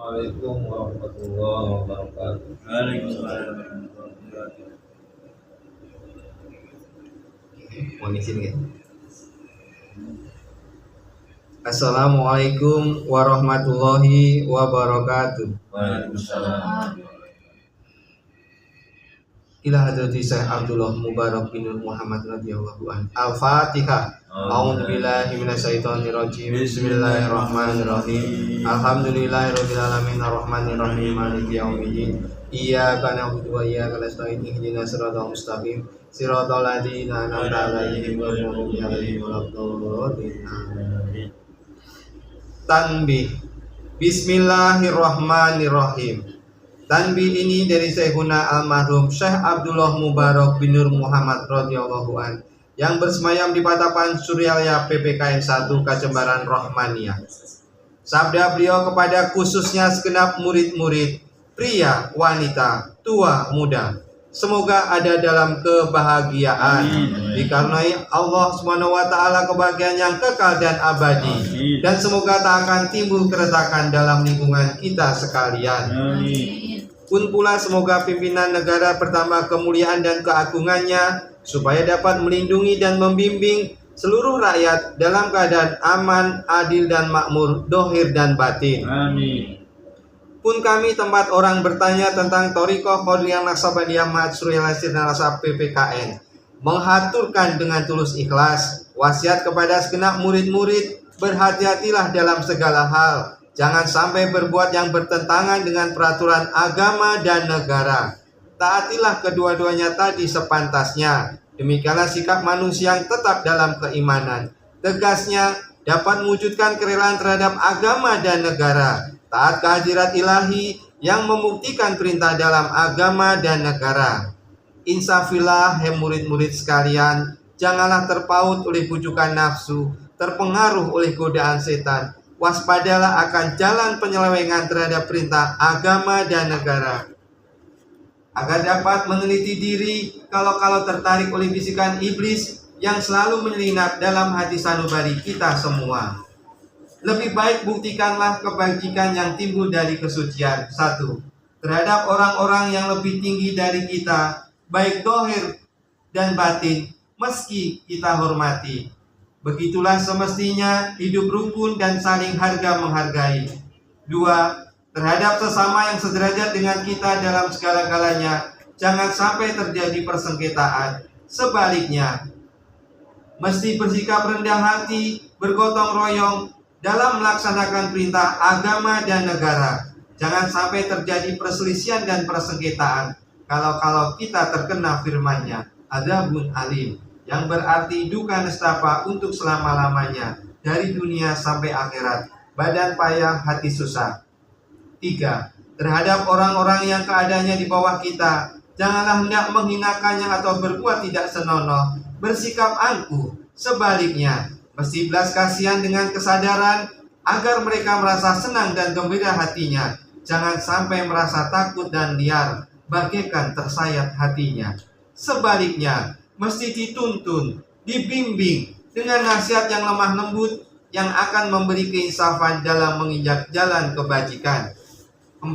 Waalaikumsalam warahmatullahi wabarakatuh. Waalaikumsalam warahmatullahi wabarakatuh. Mohon izin ya. Assalamualaikum warahmatullahi wabarakatuh. Waalaikumsalam. Ila hadrati Syekh Abdullah Mubarak bin Nur Muhammad radhiyallahu anhu. Al-Fatihah. A'udzu billahi minasyaitonir rajim. Bismillahirrahmanirrahim. Alhamdulillahirabbil alamin arrahmanir rahim maliki yaumiddin. Iyyaka na'budu wa iyyaka nasta'in ihdinas siratal mustaqim. Siratal ladzina an'amta 'alaihim ghairil maghdubi 'alaihim waladdallin. Tanbih. Bismillahirrahmanirrahim. Tanbih ini dari Syekhuna almarhum Syekh Abdullah Mubarak bin Nur Muhammad radhiyallahu an yang bersemayam di Patapan Suryalya PPKN 1 Kacembaran Rahmaniyah. Sabda beliau kepada khususnya segenap murid-murid, pria, wanita, tua, muda. Semoga ada dalam kebahagiaan. Dikarenai Allah Subhanahu wa taala kebahagiaan yang kekal dan abadi. Dan semoga tak akan timbul keretakan dalam lingkungan kita sekalian. Pun pula semoga pimpinan negara bertambah kemuliaan dan keagungannya supaya dapat melindungi dan membimbing seluruh rakyat dalam keadaan aman, adil dan makmur, dohir dan batin. Amin. Pun kami tempat orang bertanya tentang Thariqah Qadiriyah Naqsabandiyah Ma'had Suryalya Sirnalasa PPKN, menghaturkan dengan tulus ikhlas wasiat kepada segenap murid-murid, berhati-hatilah dalam segala hal. Jangan sampai berbuat yang bertentangan dengan peraturan agama dan negara. Taatilah kedua-duanya tadi sepantasnya. Demikianlah sikap manusia yang tetap dalam keimanan. Tegasnya dapat mewujudkan kerelaan terhadap agama dan negara. Taat kehadirat ilahi yang membuktikan perintah dalam agama dan negara. Insafillah, hai murid-murid sekalian, janganlah terpaut oleh bujukan nafsu, terpengaruh oleh godaan setan. Waspadalah akan jalan penyelewengan terhadap perintah agama dan negara, agar dapat meneliti diri kalau tertarik oleh bisikan iblis yang selalu menyelinap dalam hati sanubari kita semua. Lebih baik buktikanlah kebajikan yang timbul dari kesucian. 1. Terhadap orang-orang yang lebih tinggi dari kita, baik dohir dan batin, meski kita hormati. Begitulah semestinya hidup rukun dan saling harga menghargai. 2. Terhadap sesama yang sederajat dengan kita dalam segala-galanya, jangan sampai terjadi persengketaan. Sebaliknya, mesti bersikap rendah hati, bergotong royong dalam melaksanakan perintah agama dan negara. Jangan sampai terjadi perselisihan dan persengketaan. Kalau kita terkena firman-Nya, adzabun alim, yang berarti duka nestapa untuk selama-lamanya, dari dunia sampai akhirat, badan payah, hati susah. 3. Terhadap orang-orang yang keadaannya di bawah kita, janganlah hendak menghinakannya atau berbuat tidak senonoh, bersikap angkuh. Sebaliknya, mesti belas kasihan dengan kesadaran agar mereka merasa senang dan gembira hatinya. Jangan sampai merasa takut dan liar, bagaikan tersayat hatinya. Sebaliknya, mesti dituntun, dibimbing dengan nasihat yang lemah lembut yang akan memberi keinsafan dalam menginjak jalan kebajikan. 4.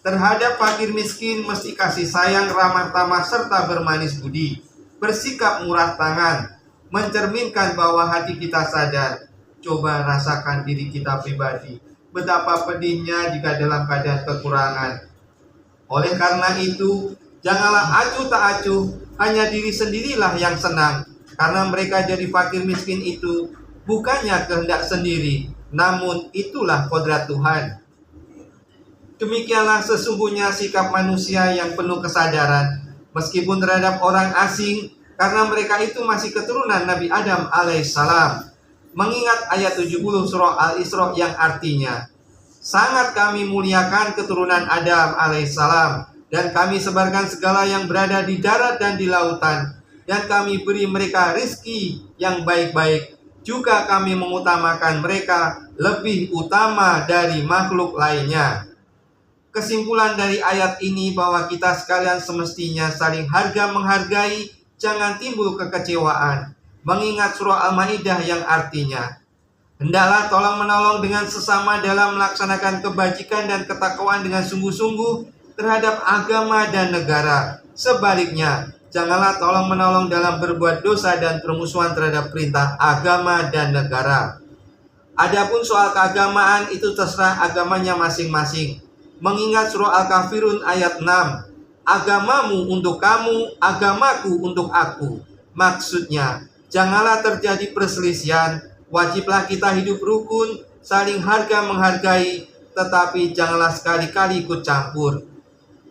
Terhadap fakir miskin mesti kasih sayang, ramah tamah serta bermanis budi, bersikap murah tangan, mencerminkan bahwa hati kita sadar. Coba rasakan diri kita pribadi, betapa pedihnya jika dalam keadaan kekurangan. Oleh karena itu, janganlah acuh tak acuh, hanya diri sendirilah yang senang, karena mereka jadi fakir miskin itu bukannya kehendak sendiri, namun itulah kodrat Tuhan. Demikianlah sesungguhnya sikap manusia yang penuh kesadaran, meskipun terhadap orang asing, karena mereka itu masih keturunan Nabi Adam alaihissalam. Mengingat ayat 70 surah Al-Isra yang artinya, sangat kami muliakan keturunan Adam alaihissalam, dan kami sebarkan segala yang berada di darat dan di lautan, dan kami beri mereka rizki yang baik-baik. Juga kami mengutamakan mereka lebih utama dari makhluk lainnya. Kesimpulan dari ayat ini bahwa kita sekalian semestinya saling harga menghargai, jangan timbul kekecewaan. Mengingat surah Al-Maidah yang artinya, Hendaklah tolong-menolong dengan sesama dalam melaksanakan kebajikan dan ketakwaan dengan sungguh-sungguh terhadap agama dan negara. Sebaliknya, janganlah tolong-menolong dalam berbuat dosa dan permusuhan terhadap perintah agama dan negara. Adapun soal keagamaan itu terserah agamanya masing-masing. Mengingat surah Al-Kafirun ayat 6, agamamu untuk kamu, agamaku untuk aku. Maksudnya, janganlah terjadi perselisihan. Wajiblah kita hidup rukun, saling harga menghargai, tetapi janganlah sekali-kali ikut campur.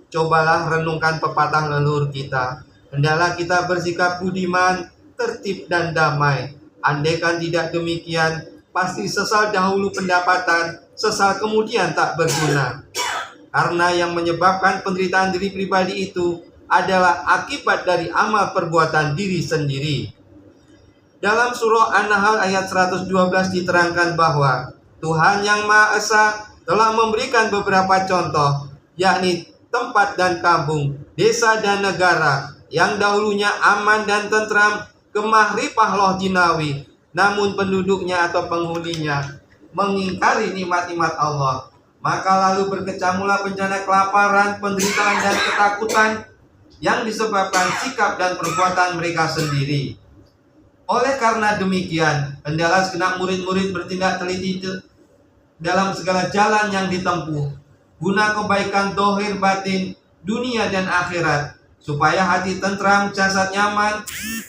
Cobalah renungkan pepatah leluhur kita. Hendaklah kita bersikap budiman, tertib dan damai. Andaikan tidak demikian, pasti sesal dahulu pendapatan, sesal kemudian tak berguna. Karena yang menyebabkan penderitaan diri pribadi itu adalah akibat dari amal perbuatan diri sendiri. Dalam surah An-Nahl ayat 112 diterangkan bahwa Tuhan yang Maha Esa telah memberikan beberapa contoh, yakni tempat dan kampung, desa dan negara yang dahulunya aman dan tentram, gemah ripah loh jinawi, namun penduduknya atau penghuninya mengingkari nikmat-nikmat Allah. Maka lalu berkecamulah bencana kelaparan, penderitaan dan ketakutan yang disebabkan sikap dan perbuatan mereka sendiri. Oleh karena demikian, hendaklah segenap murid-murid bertindak teliti dalam segala jalan yang ditempuh, guna kebaikan dohir batin, dunia dan akhirat, supaya hati tentram, jasad nyaman.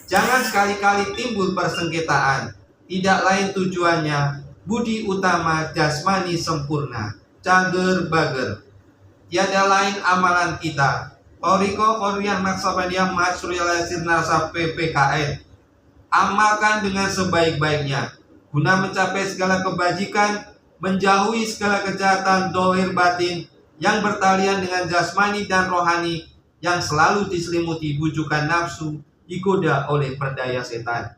Jangan sekali-kali timbul persengketaan. Tidak lain tujuannya, budi utama jasmani sempurna, cager bager. Tiada lain amalan kita. Thariqah Qadiriyah Naqsabandiyah Masyru'iyah Sirnasa PPKN. Amalkan dengan sebaik-baiknya guna mencapai segala kebajikan, menjauhi segala kejahatan dohir batin yang bertalian dengan jasmani dan rohani yang selalu diselimuti bujukan nafsu, digoda oleh perdaya setan.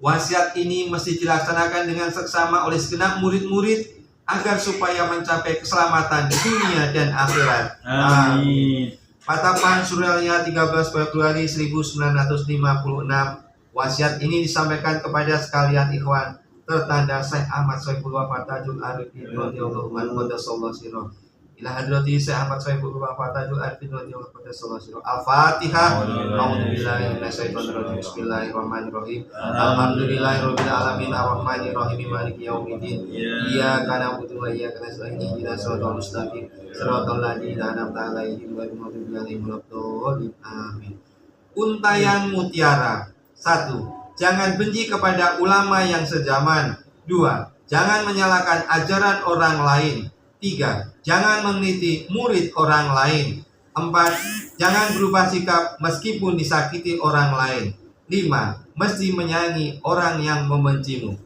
Wasiat ini mesti dilaksanakan dengan seksama oleh segenap murid-murid agar supaya mencapai keselamatan di dunia dan akhirat. Amin. Patapan Surah 13 Februari 1956. Wasiat ini disampaikan kepada sekalian ikhwan tertanda Syekh Ahmad Saiful Wafat Tajul Arifin radhiyallahu anhu qaddasallahu sirrah. Ila hadrati Syekh Ahmad Saiful Wafat Tajul Arifin radhiyallahu anhu qaddasallahu sirrah. Al-Fatihah. A'udzubillahi minasyaitonir rajim. Bismillahirrahmanirrahim. Alhamdulillahirabbil alamin arrahmanir rahim maliki yaumiddin. Iyyaka na'budu wa iyyaka nasta'in ihdinas siratal mustaqim. Siratal ladzina an'amta 'alaihim ghairil maghdubi 'alaihim waladdallin. Amin. Untayan mutiara. 1. Jangan benci kepada ulama yang sezaman. 2. Jangan menyalahkan ajaran orang lain. 3. Jangan meneliti murid orang lain. 4. Jangan berubah sikap meskipun disakiti orang lain. 5. Mesti menyayangi orang yang membencimu.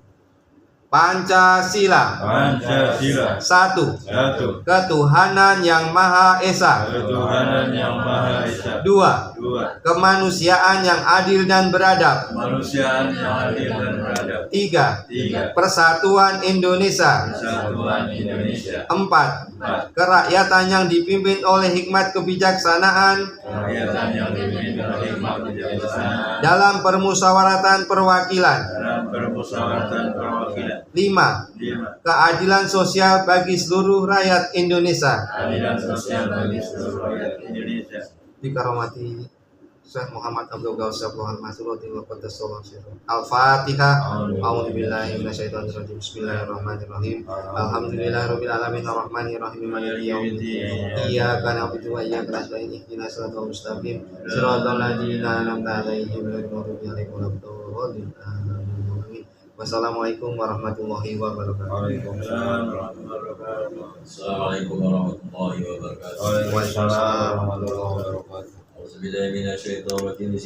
Pancasila. Pancasila. 1. 1. Ketuhanan yang Maha Esa. Ketuhanan yang Maha Esa. 2. 2. Kemanusiaan yang adil dan beradab. Kemanusiaan yang adil dan beradab. 3. 3. Persatuan Indonesia. Persatuan Indonesia. 4. 4. Kerakyatan yang dipimpin oleh hikmat kebijaksanaan Kerakyatan yang dipimpin oleh hikmat kebijaksanaan dalam permusyawaratan perwakilan. dalam permusyawaratan perwakilan. 5. 5. Keadilan sosial bagi seluruh rakyat Indonesia. Keadilan sosial bagi seluruh rakyat Indonesia. Dikaromati Syekh Muhammad Abdul Ghausah Al-Fatihah. A'udzubillahi minasyaitonir rajim. Bismillahirrahmanirrahim. Alhamdulillahirabbil alamin arrahmanir rahim maliki yaumiddin. Iyyaka na'budu wa iyyaka nasta'in ihdinas siratal mustaqim. Siratal ladzina an'amta 'alaihim ghairil maghdubi alaihim waladdallin. Amin. Wassalamualaikum warahmatullahi wabarakatuh. Waalaikumsalam warahmatullahi wabarakatuh. Assalamualaikum warahmatullahi wabarakatuh. Waalaikumsalam warahmatullahi wabarakatuh. Auzubillahi minasyaitonir rajim.